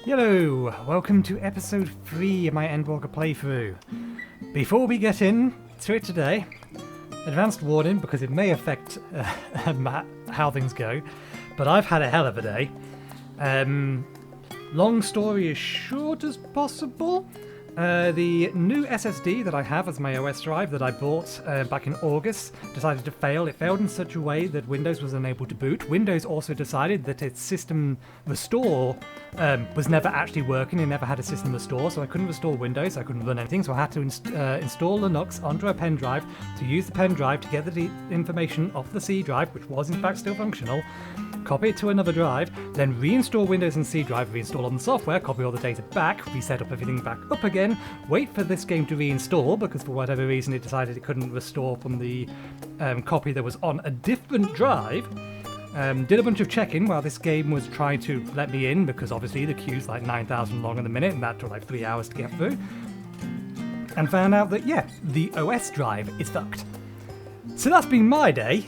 Hello, welcome to episode 3 of my Endwalker playthrough. Before we get into it today, advanced warning because it may affect how things go, but I've had a hell of a day. Long story as short as possible. The new SSD that I have as my OS drive that I bought back in August decided to fail. It failed in such a way that Windows was unable to boot. Windows also decided that its system restore was never actually working. It never had a system restore, so I couldn't restore Windows. I couldn't run anything, so I had to install Linux onto a pen drive to use the pen drive to get the information off the C drive, which was in fact still functional, copy it to another drive, then reinstall Windows and C drive, reinstall on the software, copy all the data back, reset up everything back up again, wait for this game to reinstall because for whatever reason it decided it couldn't restore from the copy that was on a different drive. Did a bunch of checking while this game was trying to let me in because obviously the queue's like 9,000 long in the minute and that took like 3 hours to get through. And found out that, yeah, the OS drive is fucked. So that's been my day.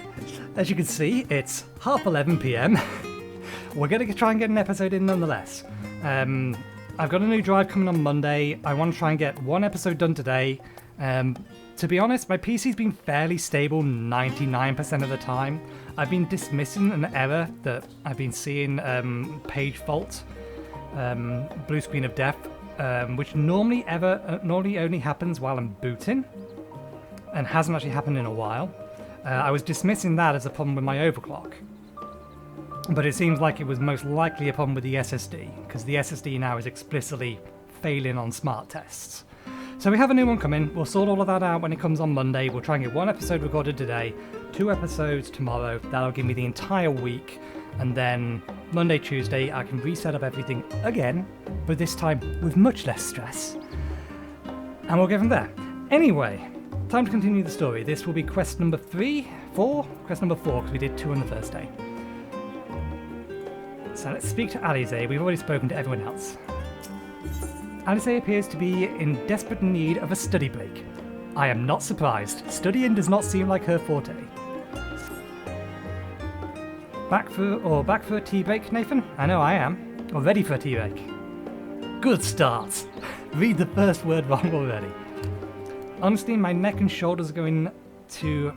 As you can see, it's 11:30 PM. We're going to try and get an episode in nonetheless. I've got a new drive coming on Monday. I want to try and get one episode done today. To be honest, my PC's been fairly stable 99% of the time. I've been dismissing an error that I've been seeing, page fault, blue screen of death, which normally only happens while I'm booting, and hasn't actually happened in a while. I was dismissing that as a problem with my overclock, but it seems like it was most likely a problem with the SSD, because the SSD now is explicitly failing on smart tests. So we have a new one coming. We'll sort all of that out when it comes on Monday. We'll try and get one episode recorded today, 2 episodes tomorrow. That'll give me the entire week, and then Monday, Tuesday, I can reset up everything again, but this time with much less stress. And we'll go from there. Anyway, time to continue the story. This will be quest number 4, because we did 2 on the first day. So let's speak to Alize. We've already spoken to everyone else. Alize appears to be in desperate need of a study break. I am not surprised. Studying does not seem like her forte. Back for a tea break, Nathan? I know I am. Or ready for a tea break. Good start. Read the first word wrong already. Honestly, my neck and shoulders are going to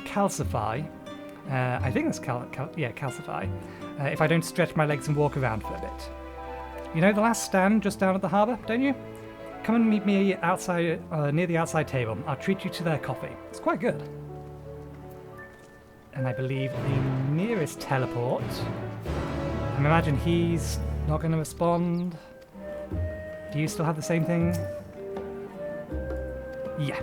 calcify. I think that's calcify. If I don't stretch my legs and walk around for a bit. You know the last stand just down at the harbour, don't you? Come and meet me outside, near the outside table. I'll treat you to their coffee. It's quite good. And I believe the nearest teleport. I imagine he's not going to respond. Do you still have the same thing? Yeah.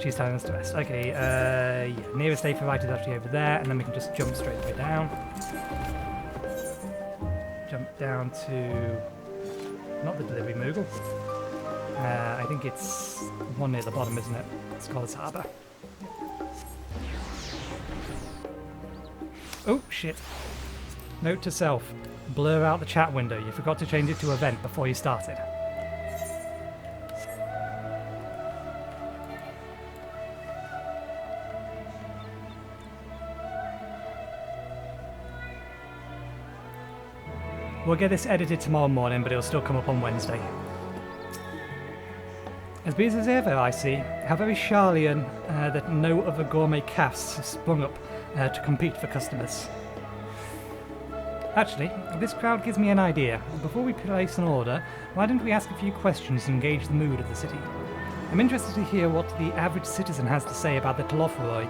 She's telling us to rest. Okay, yeah. Nearest Ep3 is actually over there, and then we can just jump straight away down. Jump down to... not the delivery Moogle. I think it's one near the bottom, isn't it? Scholar's Harbour. Oh, shit. Note to self. Blur out the chat window. You forgot to change it to event before you started. We'll get this edited tomorrow morning, but it'll still come up on Wednesday. As busy as ever, I see. How very Charlian that no other gourmet cafes have sprung up to compete for customers. Actually, this crowd gives me an idea. Before we place an order, why don't we ask a few questions and gauge the mood of the city? I'm interested to hear what the average citizen has to say about the Telopheroi.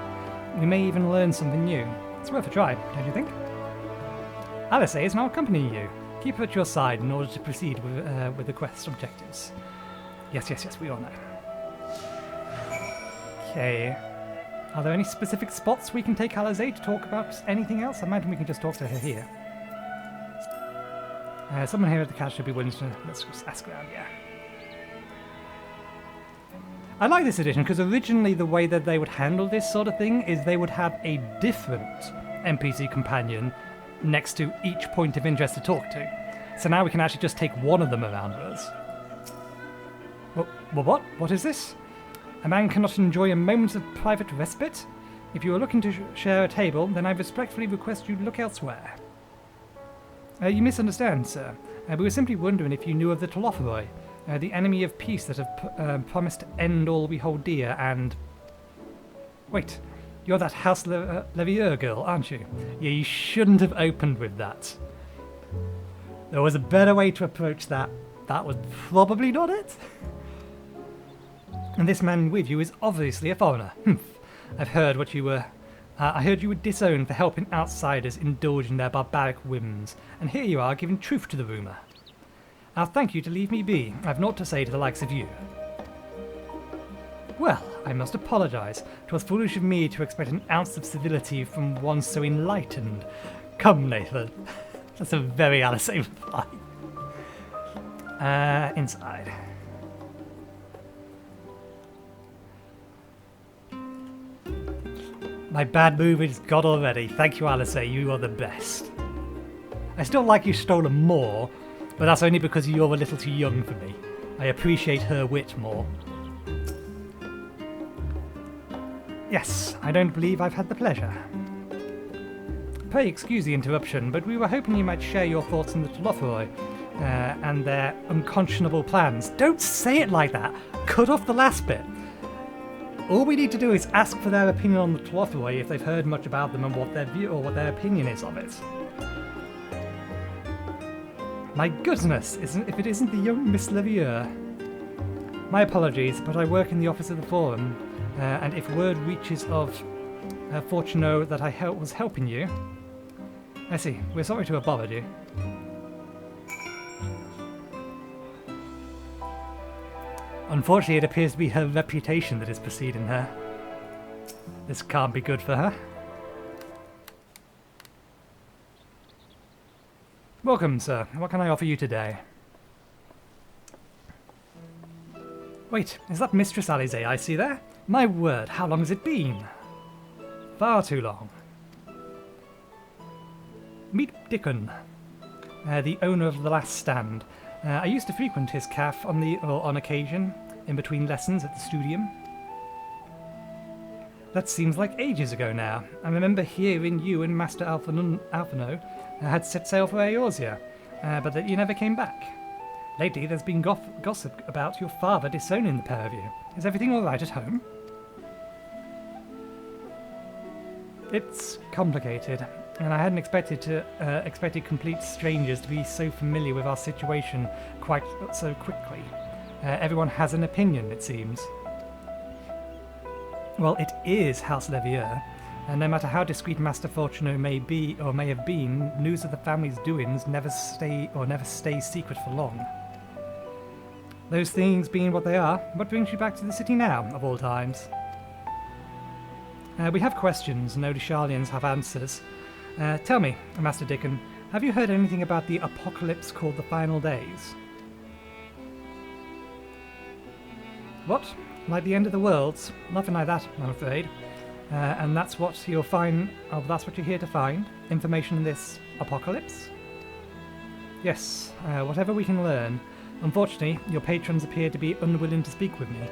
We may even learn something new. It's worth a try, don't you think? Alice is now accompanying you. Keep her at your side in order to proceed with the quest objectives. Yes, we all know. Okay. Are there any specific spots we can take Alice to talk about anything else? I imagine we can just talk to her here. Someone here at the catch should be willing to... let's just ask around, yeah. I like this edition because originally the way that they would handle this sort of thing is they would have a different NPC companion next to each point of interest to talk to. So now we can actually just take one of them around us. Well, what? What is this? A man cannot enjoy a moment of private respite? If you are looking to share a table, then I respectfully request you look elsewhere. You misunderstand, sir. We were simply wondering if you knew of the Telophoroi, the enemy of peace that have promised to end all we hold dear and... Wait, you're that House Levier girl, aren't you? Yeah, you shouldn't have opened with that. There was a better way to approach that. That was probably not it. And this man with you is obviously a foreigner. I've heard what you were... I heard you were disowned for helping outsiders indulge in their barbaric whims, and here you are giving truth to the rumour. I'll thank you to leave me be. I've naught to say to the likes of you. Well, I must apologise. 'Twas foolish of me to expect an ounce of civility from one so enlightened. Come, Nathan. That's a very Alice reply. Inside. My bad move is gone already. Thank you, Alice. You are the best. I still like you stolen more, but that's only because you're a little too young for me. I appreciate her wit more. Yes, I don't believe I've had the pleasure. Pray excuse the interruption, but we were hoping you might share your thoughts on the Telophoroi and their unconscionable plans. Don't say it like that! Cut off the last bit. All we need to do is ask for their opinion on the Telophoroi if they've heard much about them and what their view or what their opinion is of it. My goodness, if it isn't the young Miss Levier. My apologies, but I work in the office of the Forum, and if word reaches of Fortuno that I was helping you... I see, we're sorry to have bothered you. Unfortunately, it appears to be her reputation that is preceding her. This can't be good for her. Welcome, sir. What can I offer you today? Wait, is that Mistress Alize I see there? My word, how long has it been? Far too long. Meet Dickon, the owner of the Last Stand. I used to frequent his cafe on occasion, in between lessons at the studium. That seems like ages ago now. I remember hearing you and Master Alphino had set sail for Eorzea, but that you never came back. Lately there's been gossip about your father disowning the pair of you. Is everything alright at home? It's complicated, and I hadn't expected complete strangers to be so familiar with our situation quite so quickly. Everyone has an opinion, it seems. Well, it is House Levier, and no matter how discreet Master Fortuno may be or may have been, news of the family's doings never stays secret for long. Those things being what they are, what brings you back to the city now, of all times? We have questions, and only Sharlians have answers. Tell me, Master Dickon, have you heard anything about the apocalypse called the Final Days? What? Like the end of the worlds? Nothing like that, I'm afraid. And that's what you'll find. Oh, that's what you're here to find? Information in this apocalypse? Yes, whatever we can learn. Unfortunately, your patrons appear to be unwilling to speak with me.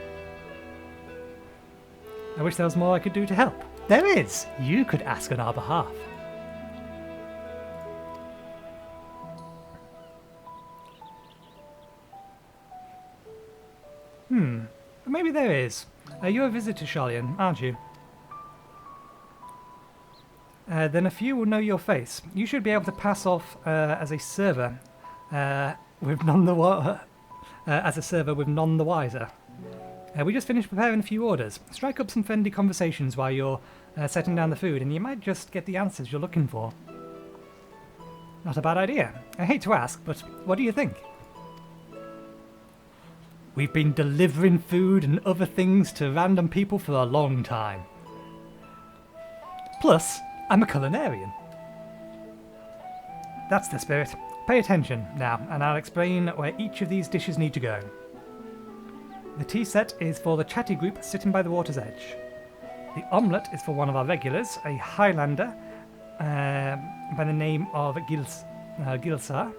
I wish there was more I could do to help. There is! You could ask on our behalf. Maybe there is. You're a visitor, Sharlian, aren't you? Then a few will know your face. You should be able to pass off as a server with none the wiser. We just finished preparing a few orders. Strike up some friendly conversations while you're setting down the food, and you might just get the answers you're looking for. Not a bad idea. I hate to ask, but what do you think? We've been delivering food and other things to random people for a long time. Plus, I'm a culinarian. That's the spirit. Pay attention now, and I'll explain where each of these dishes need to go. The tea set is for the chatty group sitting by the water's edge. The omelette is for one of our regulars, a Highlander by the name of Gilsa.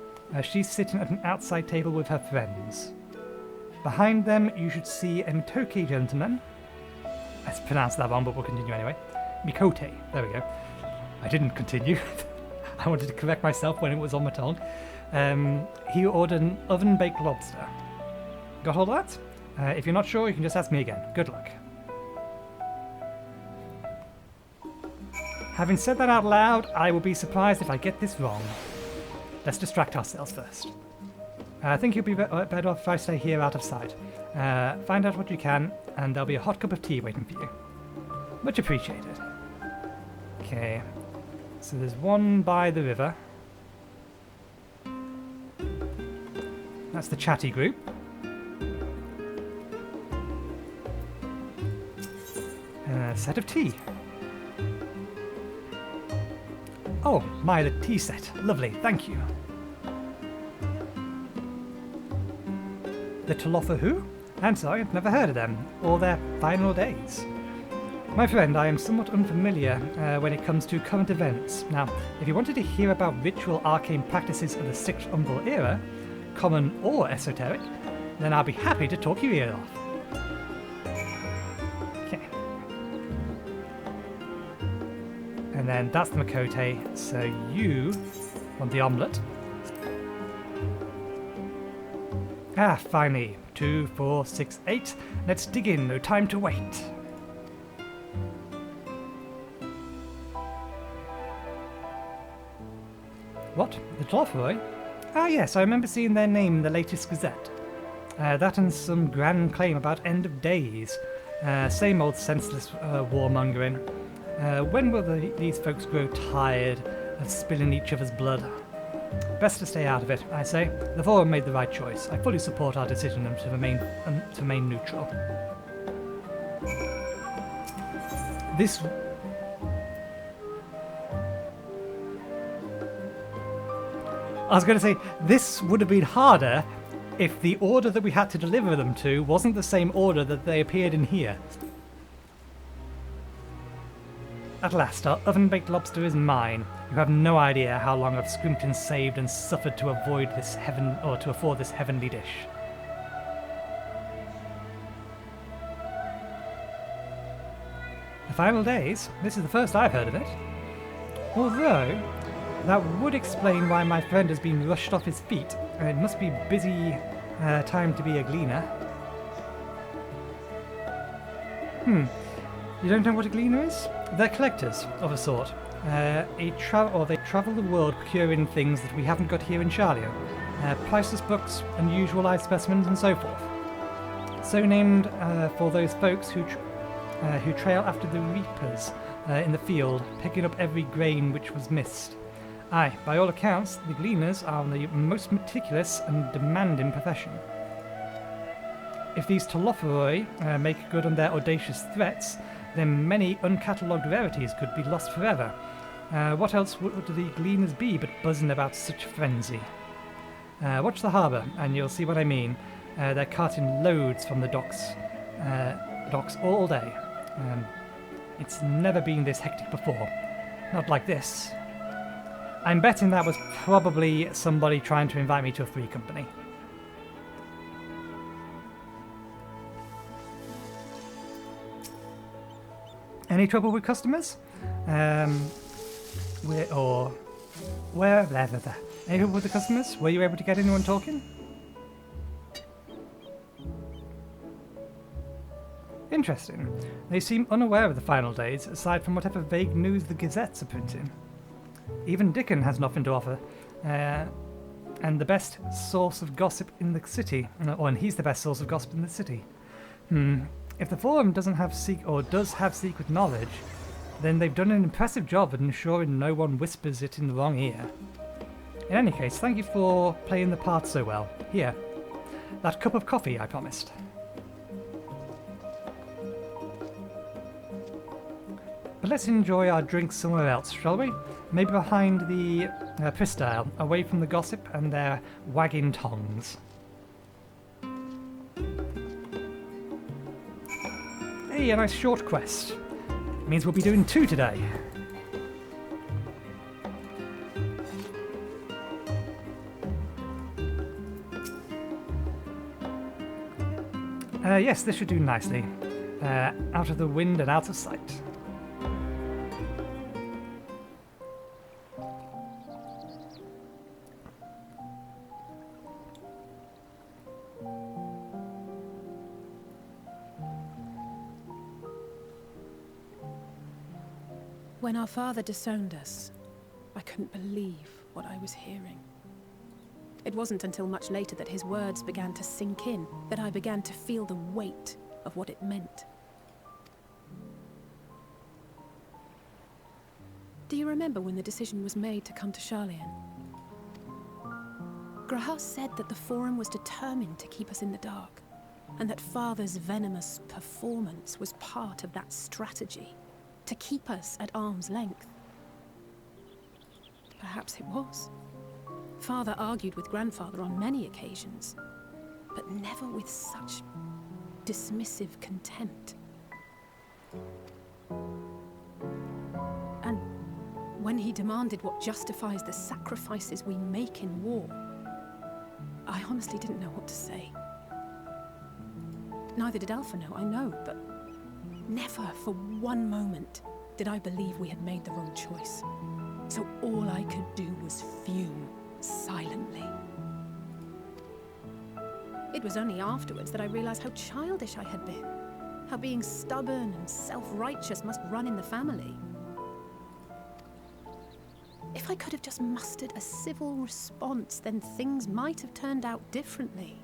She's sitting at an outside table with her friends. Behind them, you should see a Mitoke gentleman. I pronounced that wrong, but we'll continue anyway. Mikote, there we go. I didn't continue. I wanted to correct myself when it was on my tongue. He ordered an oven-baked lobster. Got all that? If you're not sure, you can just ask me again. Good luck. Having said that out loud, I will be surprised if I get this wrong. Let's distract ourselves first. I think you'll be better off if I stay here out of sight. Find out what you can, and there'll be a hot cup of tea waiting for you. Much appreciated. Okay, so there's one by the river. That's the chatty group. A set of tea. Oh, my, the tea set. Lovely, thank you. The Talofa who? I'm sorry, I've never heard of them, or their final days. My friend, I am somewhat unfamiliar when it comes to current events. Now, if you wanted to hear about ritual arcane practices of the 6th Umbral era, common or esoteric, then I'll be happy to talk your ear off. Okay. And then that's the Makote, so you want the omelette. Ah, finally. 2, 4, 6, 8. Let's dig in, no time to wait. What? The Tolfoy? Ah yes, I remember seeing their name in the latest Gazette. That and some grand claim about end of days. Same old senseless warmongering. When will these folks grow tired of spilling each other's blood? Best to stay out of it, I say. The Forum made the right choice. I fully support our decision to remain neutral. This... I was going to say, this would have been harder if the order that we had to deliver them to wasn't the same order that they appeared in here. At last, our oven-baked lobster is mine. You have no idea how long I've scrimped and saved and suffered to avoid this to afford this heavenly dish. The final days? This is the first I've heard of it. Although, that would explain why my friend has been rushed off his feet. It must be busy time to be a gleaner. You don't know what a gleaner is? They're collectors, of a sort. They travel the world procuring things that we haven't got here in Charlia. Priceless books, unusual live specimens, and so forth. So named for those folks who trail after the reapers in the field, picking up every grain which was missed. Aye, by all accounts, the Gleaners are the most meticulous and demanding profession. If these Taloforoi make good on their audacious threats, then many uncatalogued rarities could be lost forever. What else would the Gleaners be but buzzing about such frenzy? Watch the harbour, and you'll see what I mean. They're carting loads from the docks all day. It's never been this hectic before. Not like this. I'm betting that was probably somebody trying to invite me to a free company. Any trouble with customers? Any trouble with the customers? Were you able to get anyone talking? Interesting. They seem unaware of the final days, aside from whatever vague news the gazettes are printing. Even Dickon has nothing to offer, and the best source of gossip in the city, and he's the best source of gossip in the city. If the Forum does have secret knowledge, then they've done an impressive job at ensuring no one whispers it in the wrong ear. In any case, thank you for playing the part so well. Here, that cup of coffee I promised. But let's enjoy our drinks somewhere else, shall we? Maybe behind the Pristile, away from the gossip and their wagging tongues. Hey, a nice short quest. Means we'll be doing 2 today. Yes, this should do nicely. Out of the wind and out of sight. When our father disowned us, I couldn't believe what I was hearing. It wasn't until much later that his words began to sink in, that I began to feel the weight of what it meant. Do you remember when the decision was made to come to Charlian? Graham said that the Forum was determined to keep us in the dark, and that Father's venomous performance was part of that strategy, to keep us at arm's length. Perhaps it was. Father argued with Grandfather on many occasions, but never with such dismissive contempt. And when he demanded what justifies the sacrifices we make in war, I honestly didn't know what to say. Neither did Alpha know, I know, but never for one moment did I believe we had made the wrong choice. So all I could do was fume silently. It was only afterwards that I realized how childish I had been, how being stubborn and self-righteous must run in the family. If I could have just mustered a civil response, then things might have turned out differently.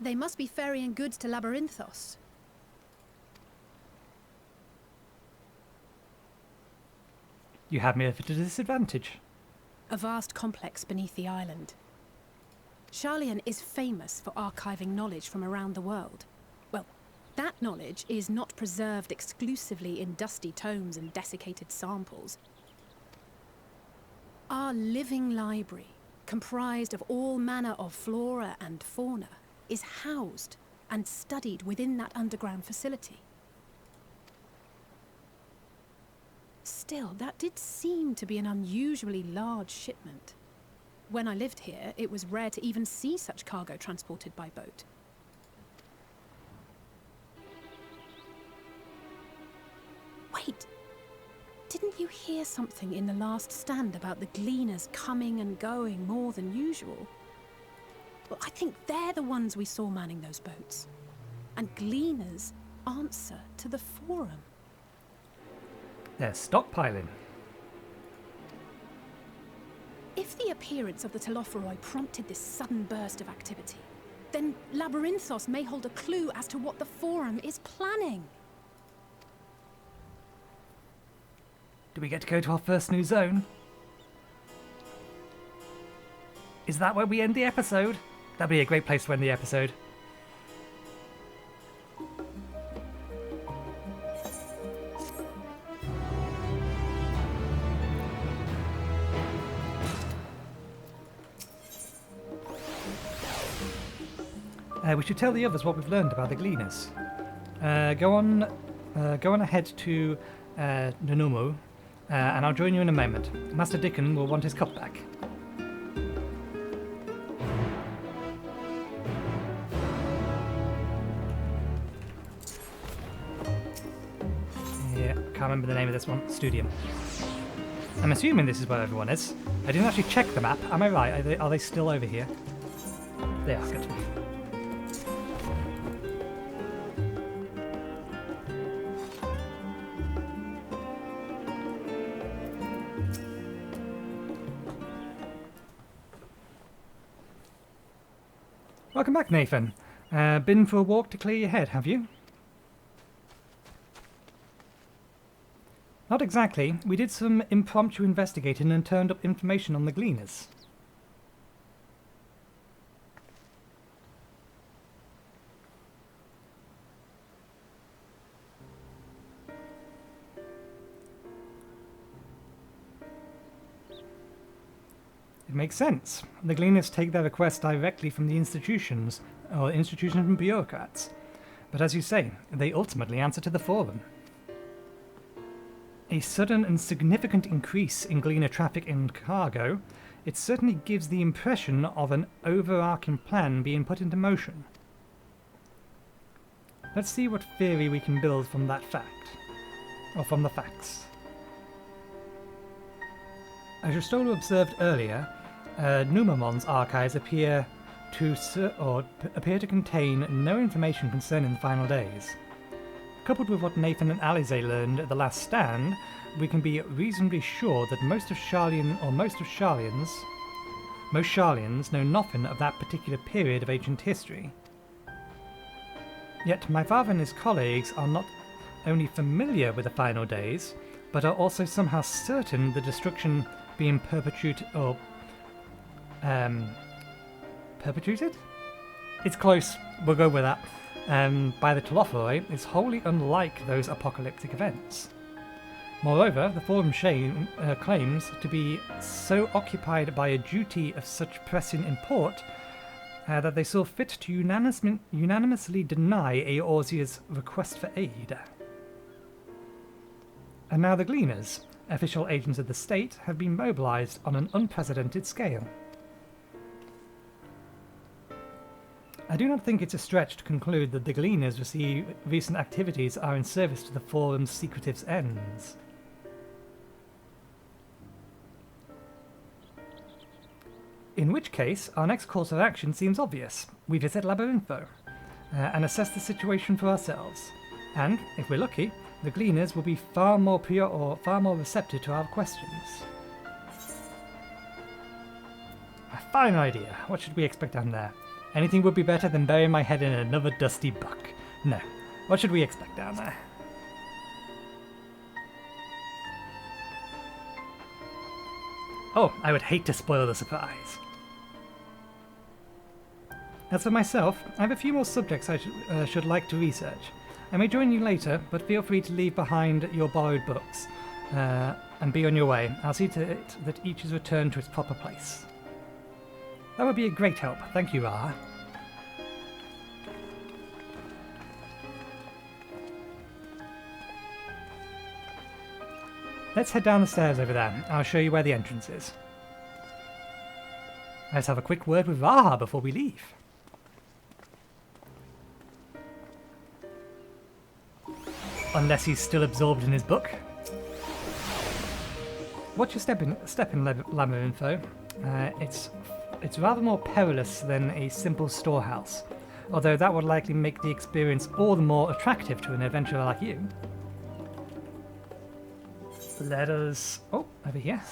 They must be ferrying goods to Labyrinthos. You have me at a disadvantage. A vast complex beneath the island. Charlian is famous for archiving knowledge from around the world. Well, that knowledge is not preserved exclusively in dusty tomes and desiccated samples. Our living library, comprised of all manner of flora and fauna, is housed and studied within that underground facility. Still, that did seem to be an unusually large shipment. When I lived here, it was rare to even see such cargo transported by boat. Wait! Didn't you hear something in the last stand about the Gleaners coming and going more than usual? Well, I think they're the ones we saw manning those boats. And Gleaners answer to the Forum. They're stockpiling. If the appearance of the Telophoroi prompted this sudden burst of activity, then Labyrinthos may hold a clue as to what the Forum is planning. Do we get to go to our first new zone? Is that where we end the episode? That'd be a great place to end the episode. We should tell the others what we've learned about the Gleaners. Go on ahead to Nanumu, and I'll join you in a moment. Master Dickon will want his cup back. Yeah, can't remember the name of this one. Studium. I'm assuming this is where everyone is. I didn't actually check the map. Am I right? Are they still over here? They are. Good. Welcome back, Nathan. Been for a walk to clear your head, have you? Not exactly. We did some impromptu investigating and turned up information on the Gleaners. It makes sense. The Gleaners take their requests directly from the institutions, or institutions and bureaucrats. But as you say, they ultimately answer to the Forum. A sudden and significant increase in Gleaner traffic and cargo, it certainly gives the impression of an overarching plan being put into motion. Let's see what theory we can build from that fact. Or from the facts. As Ristolo observed earlier, Numamon's archives appear to contain no information concerning the final days. Coupled with what Nathan and Alize learned at the last stand, we can be reasonably sure that most Sharlians know nothing of that particular period of ancient history. Yet my father and his colleagues are not only familiar with the final days, but are also somehow certain the destruction being perpetuated? It's close, we'll go with that. By the Telophoroi is wholly unlike those apocalyptic events. Moreover, the Forum claims to be so occupied by a duty of such pressing import that they saw fit to unanimously deny Eorzea's request for aid. And now the Gleaners, official agents of the state, have been mobilized on an unprecedented scale. I do not think it's a stretch to conclude that the Gleaners' recent activities are in service to the Forum's secretive ends. In which case, our next course of action seems obvious. We visit Labyrinthine and assess the situation for ourselves. And, if we're lucky, the Gleaners will be far more receptive to our questions. A fine idea. What should we expect down there? Anything would be better than burying my head in another dusty buck. No. What should we expect down there? Oh, I would hate to spoil the surprise. As for myself, I have a few more subjects I should like to research. I may join you later, but feel free to leave behind your borrowed books and be on your way. I'll see to it that each is returned to its proper place. That would be a great help. Thank you, Ra. Let's head down the stairs over there. I'll show you where the entrance is. Let's have a quick word with Raha before we leave. Unless he's still absorbed in his book. Watch your step in Labyrinthine. It's rather more perilous than a simple storehouse, although that would likely make the experience all the more attractive to an adventurer like you. Let us... Oh, over here.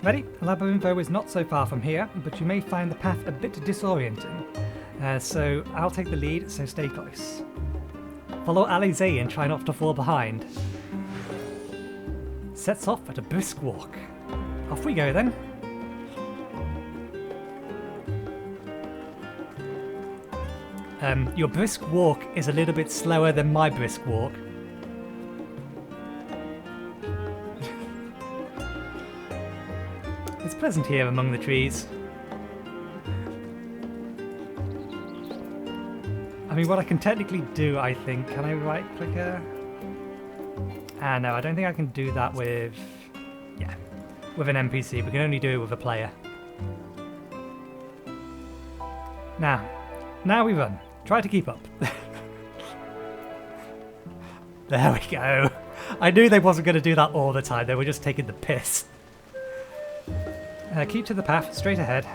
Ready? Labyrinthine is not so far from here, but you may find the path a bit disorienting. So I'll take the lead, so stay close. Follow Alize and try not to fall behind. Sets off at a brisk walk. Off we go then. Your brisk walk is a little bit slower than my brisk walk. It's pleasant here among the trees. I mean, what I can technically do, I think... Can I right-click her? Ah, no, I don't think I can do that with... Yeah, with an NPC. We can only do it with a player. Now we run. Try to keep up. There we go. I knew they wasn't going to do that all the time. They were just taking the piss. Keep to the path, straight ahead.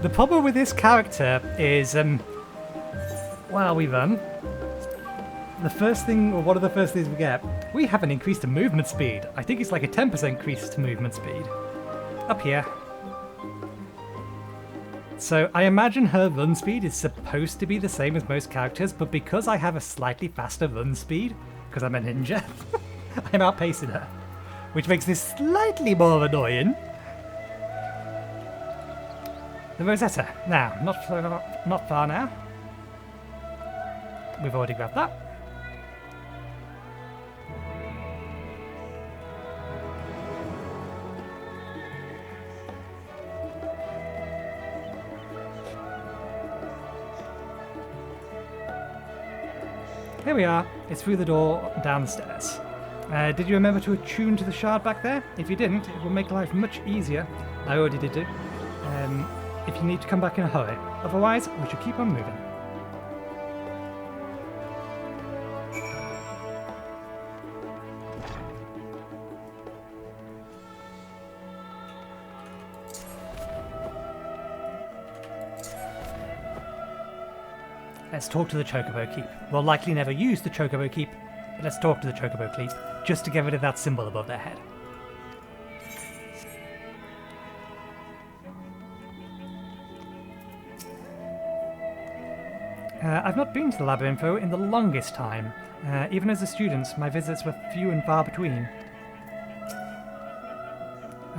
The problem with this character is, while we run, the first thing, or one of the first things we get, we have an increase to movement speed. I think it's like a 10% increase to movement speed. Up here. So I imagine her run speed is supposed to be the same as most characters, but because I have a slightly faster run speed, because I'm a ninja, I'm outpacing her, which makes this slightly more annoying. The Rosetta. Now, not far now. We've already grabbed that. Here we are. It's through the door downstairs. Did you remember to attune to the shard back there? If you didn't, it will make life much easier. I already did it. If you need to come back in a hurry. Otherwise, we should keep on moving. Let's talk to the Chocobo Keep. We'll likely never use the Chocobo Keep, but let's talk to the Chocobo Keep, just to get rid of that symbol above their head. I've not been to the Labyrinthine in the longest time. Even as a student, my visits were few and far between.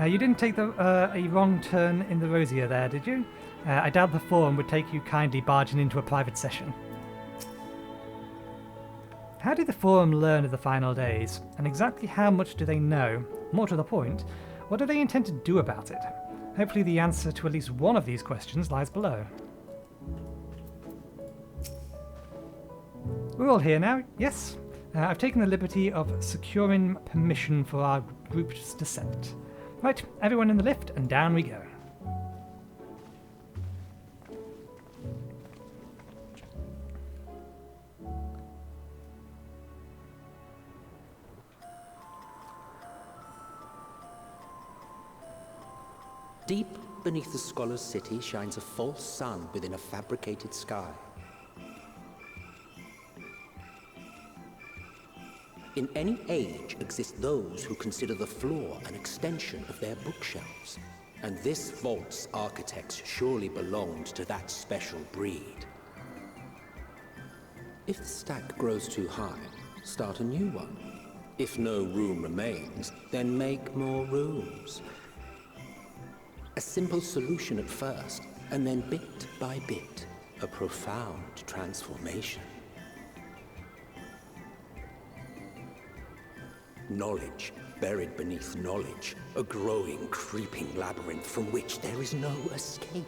You didn't take a wrong turn in the Rosier there, did you? I doubt the forum would take you kindly barging into a private session. How did the forum learn of the final days, and exactly how much do they know? More to the point, what do they intend to do about it? Hopefully the answer to at least one of these questions lies below. We're all here now, yes? I've taken the liberty of securing permission for our group's descent. Right, everyone in the lift, and down we go. Deep beneath the scholar's city shines a false sun within a fabricated sky. In any age exist those who consider the floor an extension of their bookshelves, and this vault's architects surely belonged to that special breed. If the stack grows too high, start a new one. If no room remains, then make more rooms. A simple solution at first, and then bit by bit, a profound transformation. Knowledge buried beneath knowledge, a growing, creeping labyrinth from which there is no escape.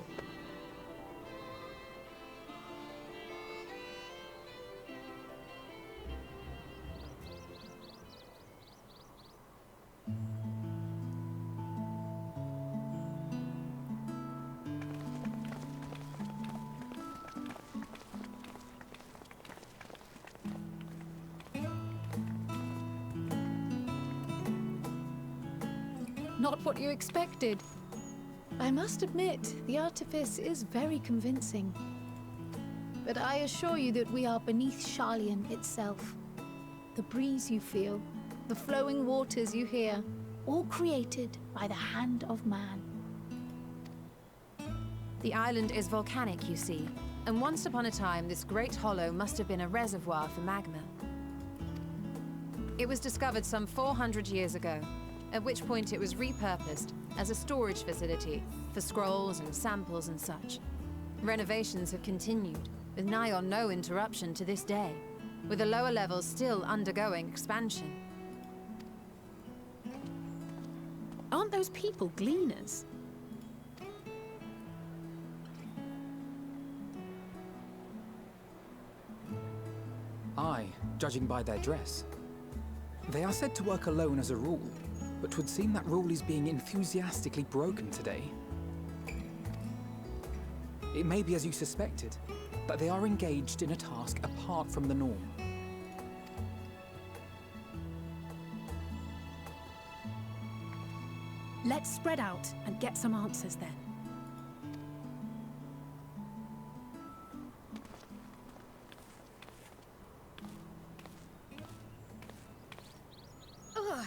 Not what you expected. I must admit, the artifice is very convincing. But I assure you that we are beneath Sharlayan itself. The breeze you feel, the flowing waters you hear, all created by the hand of man. The island is volcanic, you see, and once upon a time this great hollow must have been a reservoir for magma. It was discovered some 400 years ago, at which point it was repurposed as a storage facility for scrolls and samples and such. Renovations have continued, with nigh on no interruption to this day, with the lower levels still undergoing expansion. Aren't those people Gleaners? Aye, judging by their dress. They are said to work alone as a rule, but 'twould seem that rule is being enthusiastically broken today. It may be as you suspected, that they are engaged in a task apart from the norm. Let's spread out and get some answers then. Ugh.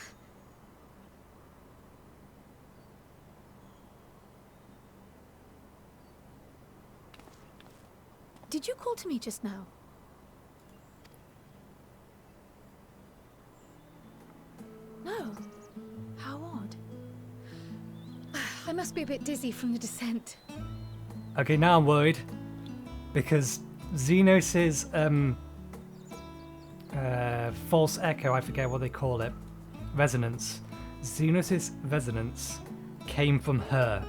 Did you call to me just now? No. How odd. I must be a bit dizzy from the descent. Okay, now I'm worried. Because Xenos' false echo, I forget what they call it, resonance. Xenos' resonance came from her.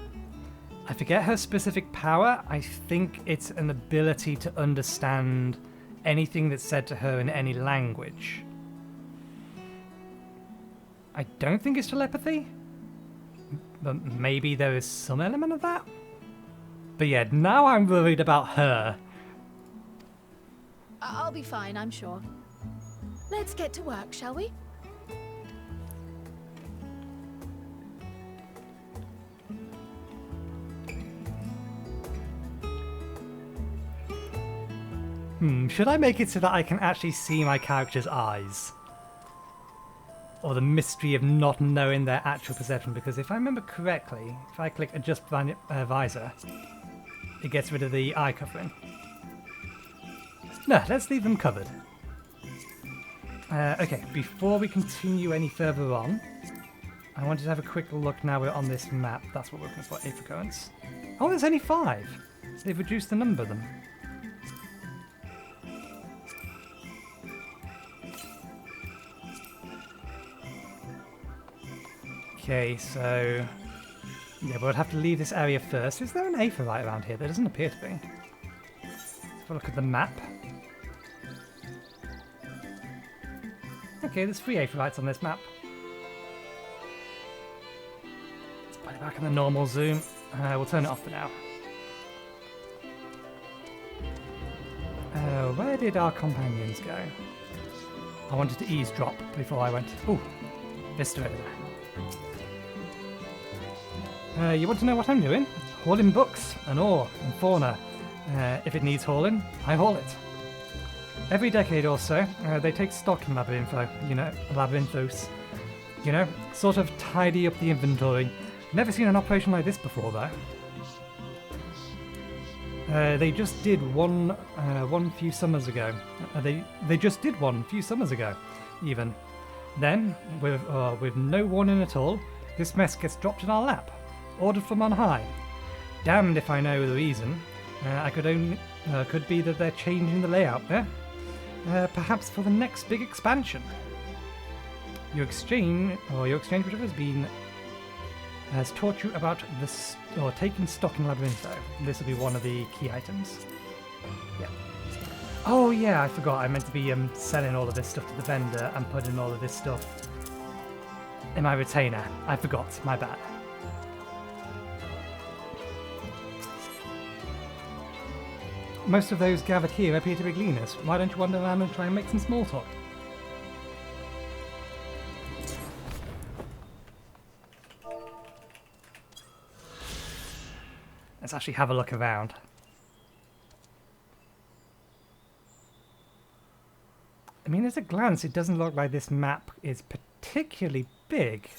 I forget her specific power. I think it's an ability to understand anything that's said to her in any language. I don't think it's telepathy, but maybe there is some element of that. But yeah, now I'm worried about her. I'll be fine, I'm sure. Let's get to work, shall we? Should I make it so that I can actually see my character's eyes? Or the mystery of not knowing their actual perception? Because if I remember correctly, if I click Adjust Visor, it gets rid of the eye covering. No, let's leave them covered. Okay, before we continue any further on, I wanted to have a quick look now we're on this map. That's what we're looking for, Ep3 currents. Oh, there's only 5. They've reduced the number of them. Okay, so yeah, we'll have to leave this area first. Is there an aetheryte around here? There doesn't appear to be. Let's have a look at the map. Okay, there's 3 aetherytes on this map. Let's put it back in the normal zoom. We'll turn it off for now. Where did our companions go? I wanted to eavesdrop before I went. Ooh, Vista over there. You want to know what I'm doing? Hauling books and ore and fauna. If it needs hauling, I haul it. Every decade or so, they take stock in Labyrinthos. You know, sort of tidy up the inventory. Never seen an operation like this before, though. They just did one few summers ago. They just did one a few summers ago, even. Then, with no warning at all, this mess gets dropped in our lap. Ordered from on high. Damned if I know the reason. Could be that they're changing the layout there. Perhaps for the next big expansion. Your exchange whatever has taught you about this or taking stock in Labyrintho. This will be one of the key items. Yeah. Oh yeah, I forgot. I meant to be selling all of this stuff to the vendor and putting all of this stuff in my retainer. I forgot. My bad. Most of those gathered here appear to be Gleaners. Why don't you wander around and try and make some small talk? Let's actually have a look around. I mean, at a glance, it doesn't look like this map is particularly big.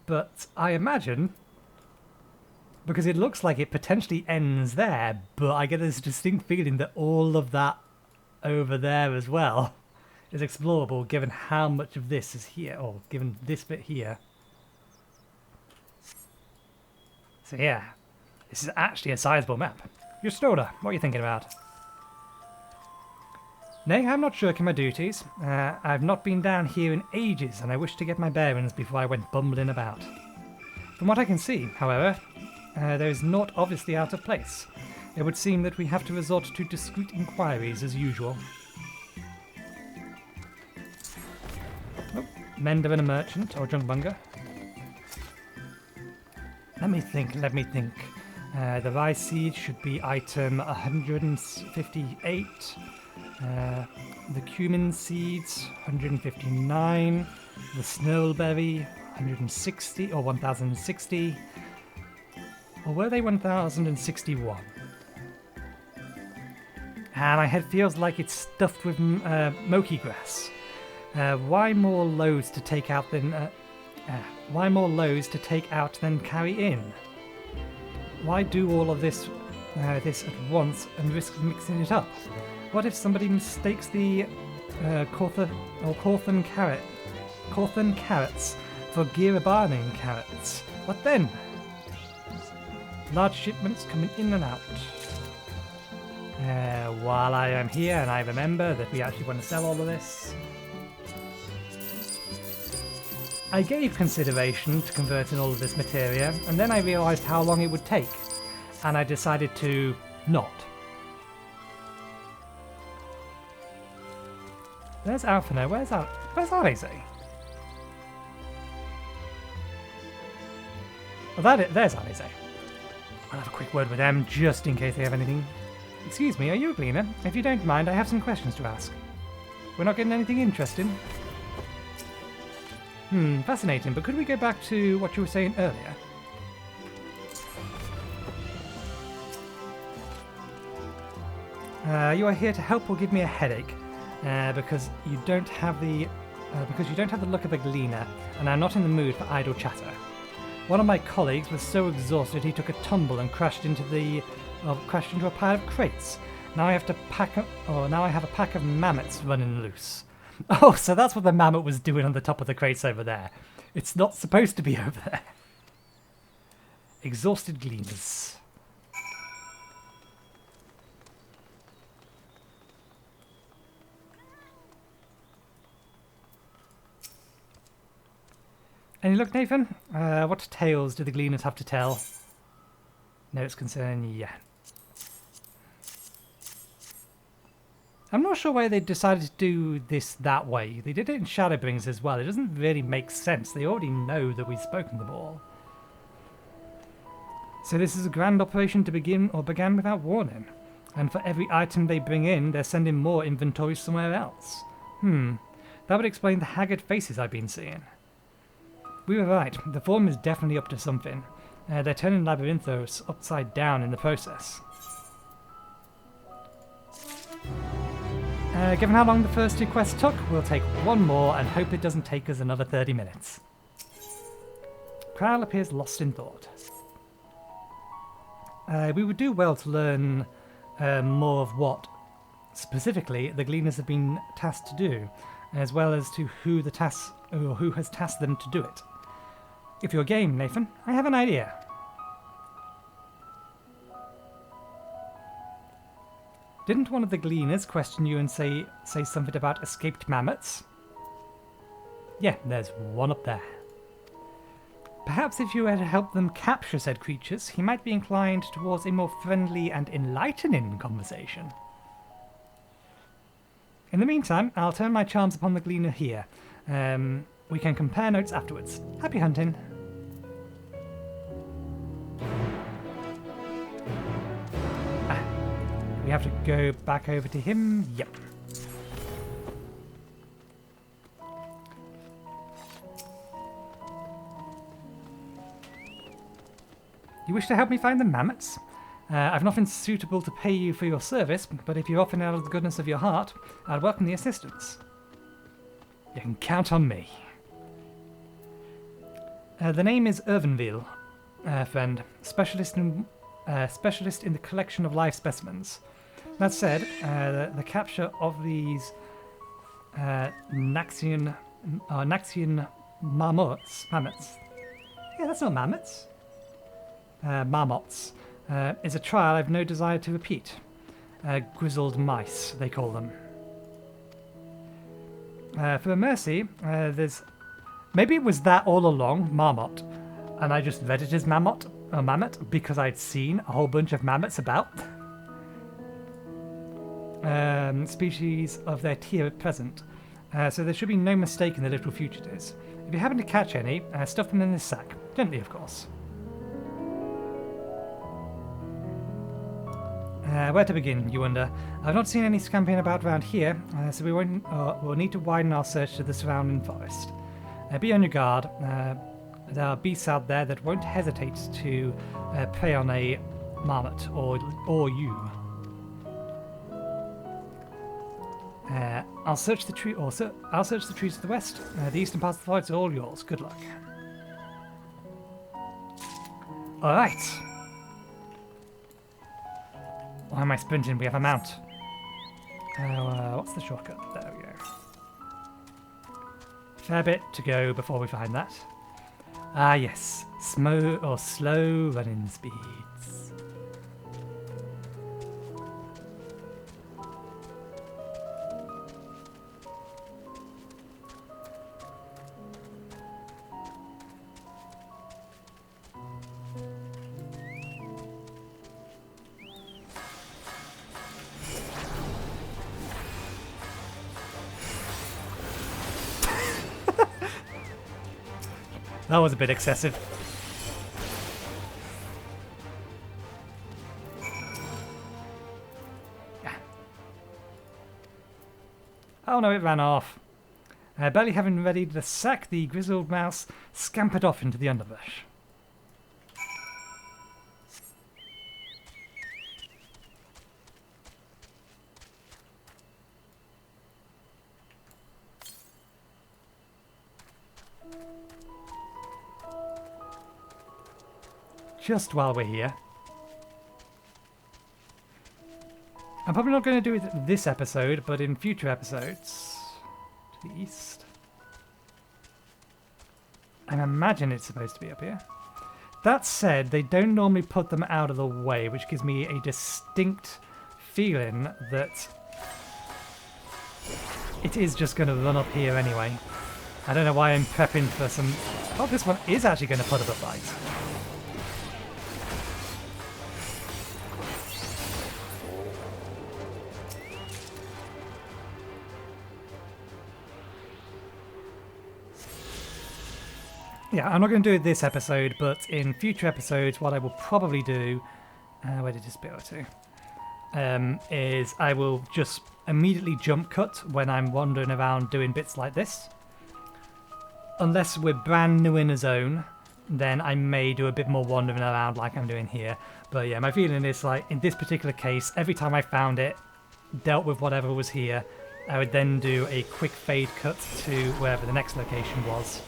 But I imagine, because it looks like it potentially ends there, but I get this distinct feeling that all of that over there as well is explorable, given how much of this is here, or given this bit here. So yeah, this is actually a sizable map. Your Stoda, what are you thinking about? Nay, I'm not shirking my duties. I've not been down here in ages, and I wish to get my bearings before I went bumbling about. From what I can see, however, there is naught obviously out of place. It would seem that we have to resort to discreet inquiries as usual. Oh, mender and a merchant, or junkmonger. Let me think. The rice seed should be item 158. The cumin seeds, 159. The snowberry, 160 or 1060. Or were they 1061? And my head feels like it's stuffed with moki grass. Why more loads to take out than carry in? Why do all of this at once and risk mixing it up? What if somebody mistakes the Corthan carrots for Girabarning carrots? What then? Large shipments coming in and out. While I am here and I remember that we actually want to sell all of this, I gave consideration to converting all of this materia, and then I realised how long it would take, and I decided to not. There's Alphino. Where's Alize? Oh, there's Alize. I'll have a quick word with them, just in case they have anything. Excuse me, are you a Gleaner? If you don't mind, I have some questions to ask. We're not getting anything interesting? Fascinating, but could we go back to what you were saying earlier? You are here to help or give me a headache, because you don't have the look of a Gleaner, and I'm not in the mood for idle chatter. One of my colleagues was so exhausted he took a tumble and crashed into a pile of crates. Now I have a pack of mammoths running loose. Oh, so that's what the mammoth was doing on the top of the crates over there. It's not supposed to be over there. Exhausted Gleaners. Any luck, Nathan? What tales do the Gleaners have to tell? Notes concern, yeah. I'm not sure why they decided to do this that way. They did it in Shadowbringers as well. It doesn't really make sense. They already know that we've spoken to them all. So this is a grand operation to begin, or began without warning. And for every item they bring in, they're sending more inventory somewhere else. That would explain the haggard faces I've been seeing. We were right. The Forum is definitely up to something. They're turning Labyrinthos upside down in the process. Given how long the first two quests took, we'll take one more and hope it doesn't take us another 30 minutes. Prowl appears lost in thought. We would do well to learn more of what, specifically, the Gleaners have been tasked to do, as well as to who has tasked them to do it. If you're game, Nathan, I have an idea. Didn't one of the Gleaners question you and say something about escaped mammoths? Yeah, there's one up there. Perhaps if you were to help them capture said creatures, he might be inclined towards a more friendly and enlightening conversation. In the meantime, I'll turn my charms upon the Gleaner here. We can compare notes afterwards. Happy hunting. We have to go back over to him. Yep. You wish to help me find the mammoths? I've nothing suitable to pay you for your service, but if you're offering out of the goodness of your heart, I'd welcome the assistance. You can count on me. The name is Irvinville, friend. Specialist in the collection of live specimens. That said, the capture of these Naxian mammoths. Yeah, that's not mammoths. Marmots is a trial I've no desire to repeat. Grizzled mice, they call them. For a mercy, there's... Maybe it was that all along, marmot, and I just read it as mammoth because I'd seen a whole bunch of mammoths about. Species of their tier at present. So there should be no mistake in the little fugitives. If you happen to catch any, stuff them in this sack. Gently, of course. Where to begin, you wonder? I've not seen any scampering about around here, so we'll need to widen our search to the surrounding forest. Be on your guard. There are beasts out there that won't hesitate to prey on a marmot or you. I'll search the tree. I'll search the trees to the west. The eastern parts of the forest are all yours. Good luck. All right. Why am I sprinting? We have a mount. What's the shortcut? There we go. Fair bit to go before we find that. Ah, yes. Slow running speeds. That was a bit excessive. Oh no, it ran off. Barely having ready the sack, the grizzled mouse scampered off into the underbrush. Just while we're here, I'm probably not going to do it this episode, but in future episodes. To the east. I imagine it's supposed to be up here. That said, they don't normally put them out of the way, which gives me a distinct feeling that it is just going to run up here anyway. I don't know why I'm prepping for some... Oh, this one is actually going to put up a fight. Yeah, I'm not going to do it this episode, but in future episodes, what I will probably do... where did this go to? Is I will just immediately jump cut when I'm wandering around doing bits like this. Unless we're brand new in a zone, then I may do a bit more wandering around like I'm doing here. But yeah, my feeling is like, in this particular case, every time I found it, dealt with whatever was here, I would then do a quick fade cut to wherever the next location was.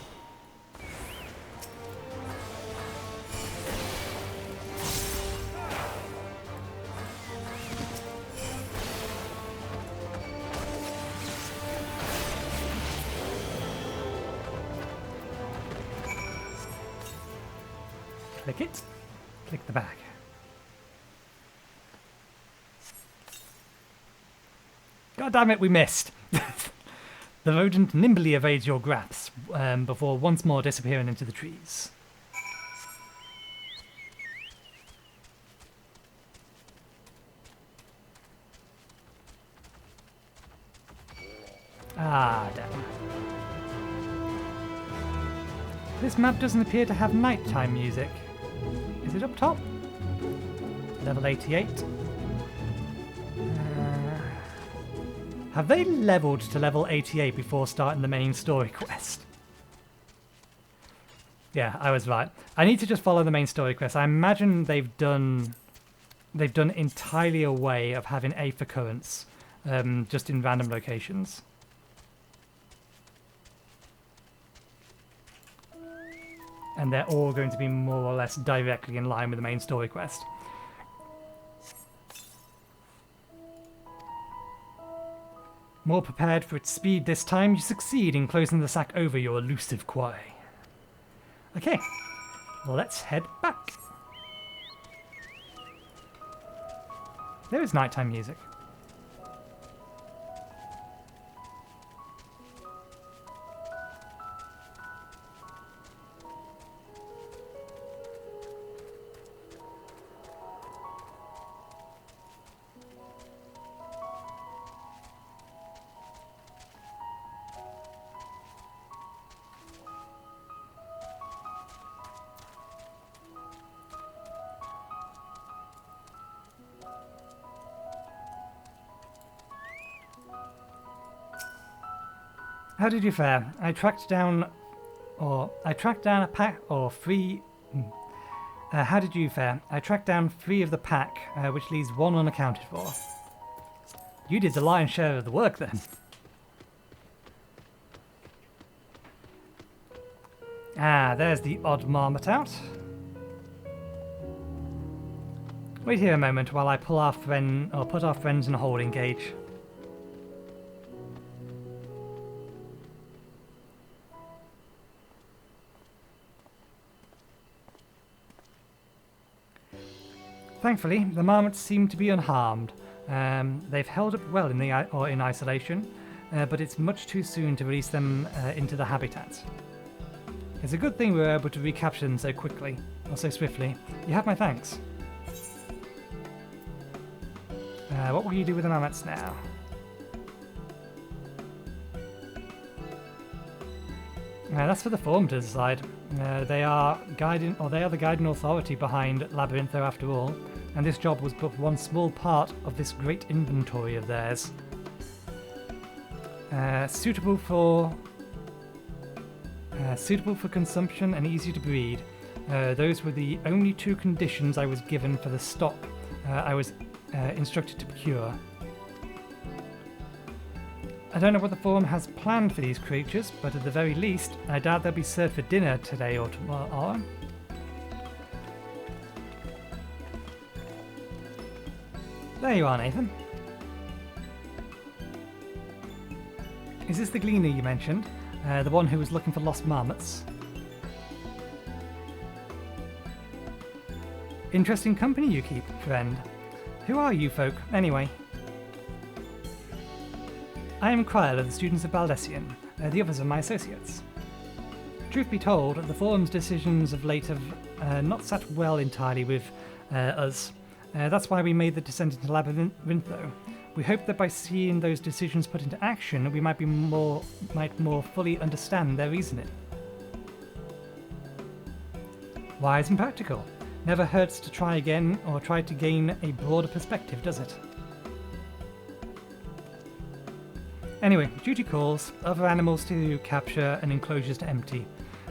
Click it, click the bag. God damn it, we missed! The rodent nimbly evades your grasp before once more disappearing into the trees. Ah, damn. This map doesn't appear to have nighttime music. Is it up top? Level 88. Have they leveled to level 88 before starting the main story quest? Yeah, I was right. I need to just follow the main story quest. I imagine they've done entirely a way of having Aether currents just in random locations. And they're all going to be more or less directly in line with the main story quest. More prepared for its speed this time, you succeed in closing the sack over your elusive quarry. Okay, well, let's head back. There is nighttime music. How did you fare? I tracked down a pack or three. How did you fare? I tracked down 3 of the pack, which leaves 1 unaccounted for. You did the lion's share of the work then. Ah, there's the odd marmot out. Wait here a moment while I put our friends in a holding cage. Thankfully, the marmots seem to be unharmed. They've held up well in isolation, but it's much too soon to release them into the habitat. It's a good thing we were able to recapture them so quickly, or so swiftly. You have my thanks. What will you do with the marmots now? That's for the forum to decide. They are the guiding authority behind Labyrintho after all, and this job was but one small part of this great inventory of theirs. Suitable for consumption and easy to breed. Those were the only two conditions I was given for the stock I was instructed to procure. I don't know what the forum has planned for these creatures, but at the very least, I doubt they'll be served for dinner today or tomorrow. There you are, Nathan. Is this the Gleaner you mentioned? The one who was looking for lost marmots? Interesting company you keep, friend. Who are you folk, anyway? I am Kryl of the students of Baldessian. The others are my associates. Truth be told, the forum's decisions of late have not sat well entirely with us. That's why we made the descent into Labyrintho. We hope that by seeing those decisions put into action, we might more fully understand their reasoning. Wise and practical. Never hurts to try again or try to gain a broader perspective, does it? Anyway, duty calls, other animals to capture and enclosures to empty.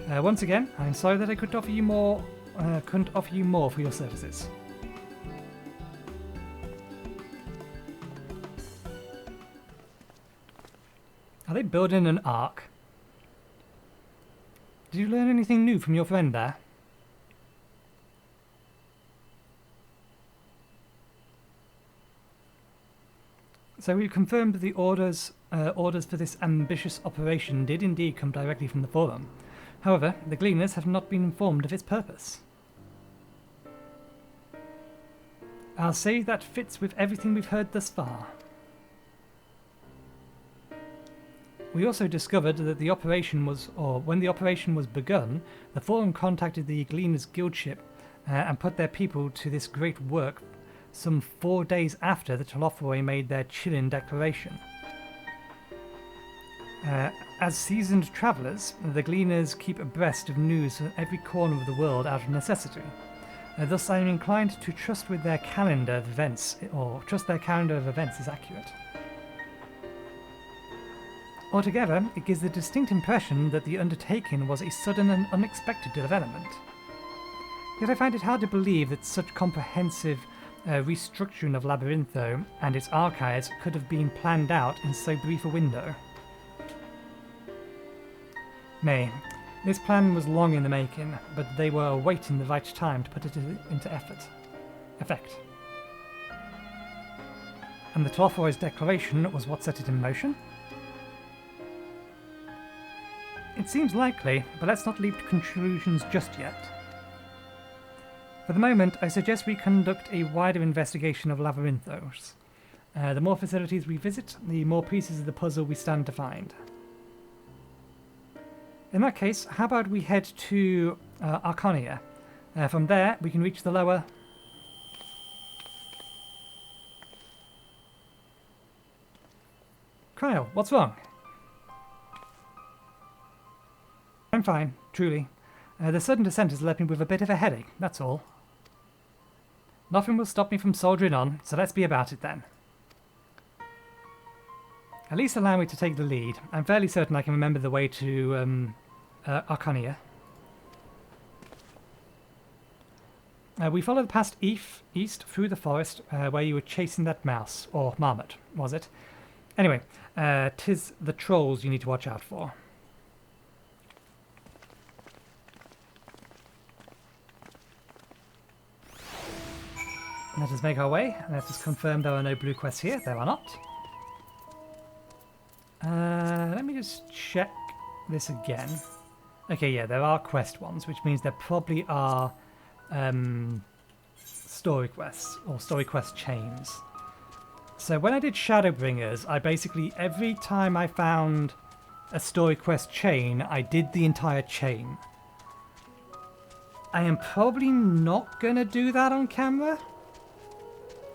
Once again, I'm sorry that I couldn't offer you more for your services. Are they building an ark? Did you learn anything new from your friend there? So we confirmed that the orders for this ambitious operation did indeed come directly from the forum. However, the Gleaners have not been informed of its purpose. I'll say that fits with everything we've heard thus far. We also discovered that when the operation was begun, the forum contacted the Gleaners guild ship and put their people to this great work some 4 days after the Telothroi made their chilling declaration. As seasoned travellers, the Gleaners keep abreast of news from every corner of the world out of necessity. Thus I am inclined to trust their calendar of events is accurate. Altogether, it gives the distinct impression that the undertaking was a sudden and unexpected development. Yet I find it hard to believe that such comprehensive restructuring of Labyrintho and its archives could have been planned out in so brief a window. Nay, this plan was long in the making, but they were awaiting the right time to put it into effect. And the Telothroi declaration was what set it in motion? It seems likely, but let's not leap to conclusions just yet. For the moment, I suggest we conduct a wider investigation of Labyrinthos. The more facilities we visit, the more pieces of the puzzle we stand to find. In that case, how about we head to Arconia? From there, we can reach the lower... Kryl, what's wrong? I'm fine, truly. The sudden descent has left me with a bit of a headache, that's all. Nothing will stop me from soldiering on, so let's be about it then. At least allow me to take the lead. I'm fairly certain I can remember the way to Arconia. We followed past east through the forest where you were chasing that mouse, or marmot, was it? Anyway, 'tis the trolls you need to watch out for. Let us make our way. Let us confirm there are no blue quests here. There are not. Let me just check this again. Okay, yeah, there are quest ones, which means there probably are story quests, or story quest chains. So when I did Shadowbringers, I basically, every time I found a story quest chain, I did the entire chain. I am probably not going to do that on camera,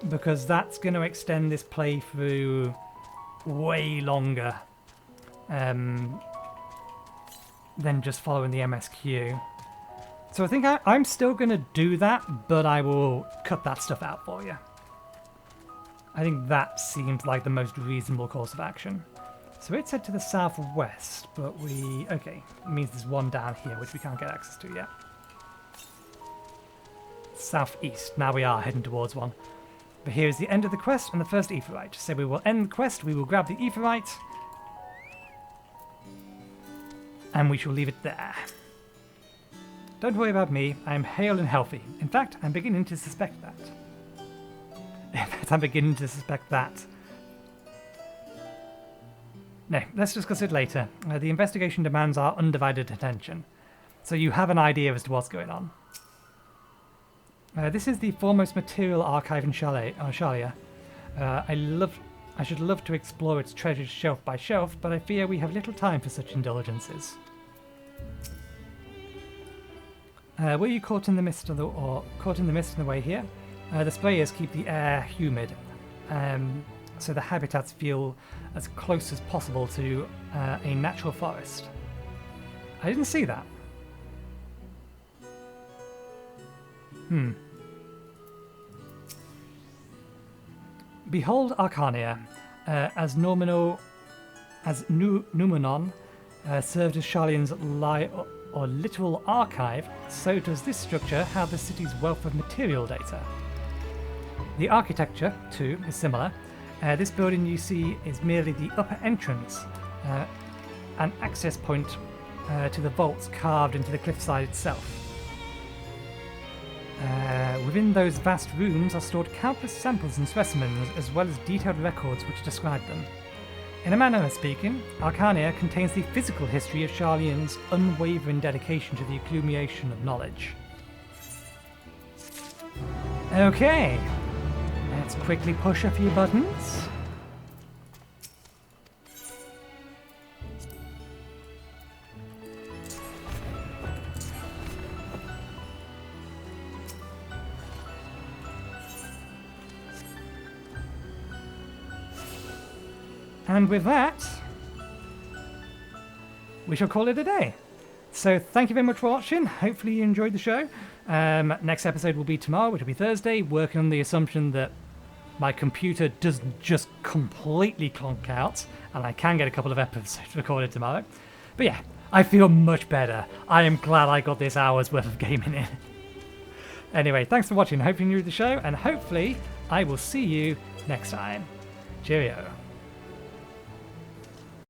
because that's going to extend this playthrough way longer. than just following the MSQ. So I think I'm still going to do that, but I will cut that stuff out for you. I think that seems like the most reasonable course of action. So it's head to the southwest, but okay, it means there's one down here which we can't get access to yet. Southeast, now we are heading towards one. But here is the end of the quest and the first Aetheryte. So we will end the quest, we will grab the Aetheryte, and we shall leave it there. Don't worry about me, I am hale and healthy. In fact, I'm beginning to suspect that. No, let's discuss it later. The investigation demands our undivided attention. So you have an idea as to what's going on. This is the foremost material archive in Shalia. I should love to explore its treasures shelf by shelf, but I fear we have little time for such indulgences. Were you caught in the mist on the way here? The sprayers keep the air humid, so the habitats feel as close as possible to a natural forest. I didn't see that. Behold Arcania, as Numenon served as Sharlayan's or literal archive, so does this structure have the city's wealth of material data. The architecture, too, is similar. This building you see is merely the upper entrance, an access point to the vaults carved into the cliffside itself. Within those vast rooms are stored countless samples and specimens, as well as detailed records which describe them. In a manner of speaking, Arcania contains the physical history of Sharlayan's unwavering dedication to the accumulation of knowledge. Okay, let's quickly push a few buttons. And with that, we shall call it a day. So thank you very much for watching. Hopefully you enjoyed the show. Next episode will be tomorrow, which will be Thursday, working on the assumption that my computer doesn't just completely clonk out, and I can get a couple of episodes recorded tomorrow. But yeah, I feel much better. I am glad I got this hour's worth of gaming in. Anyway, thanks for watching. Hope you enjoyed the show, and hopefully I will see you next time. Cheerio.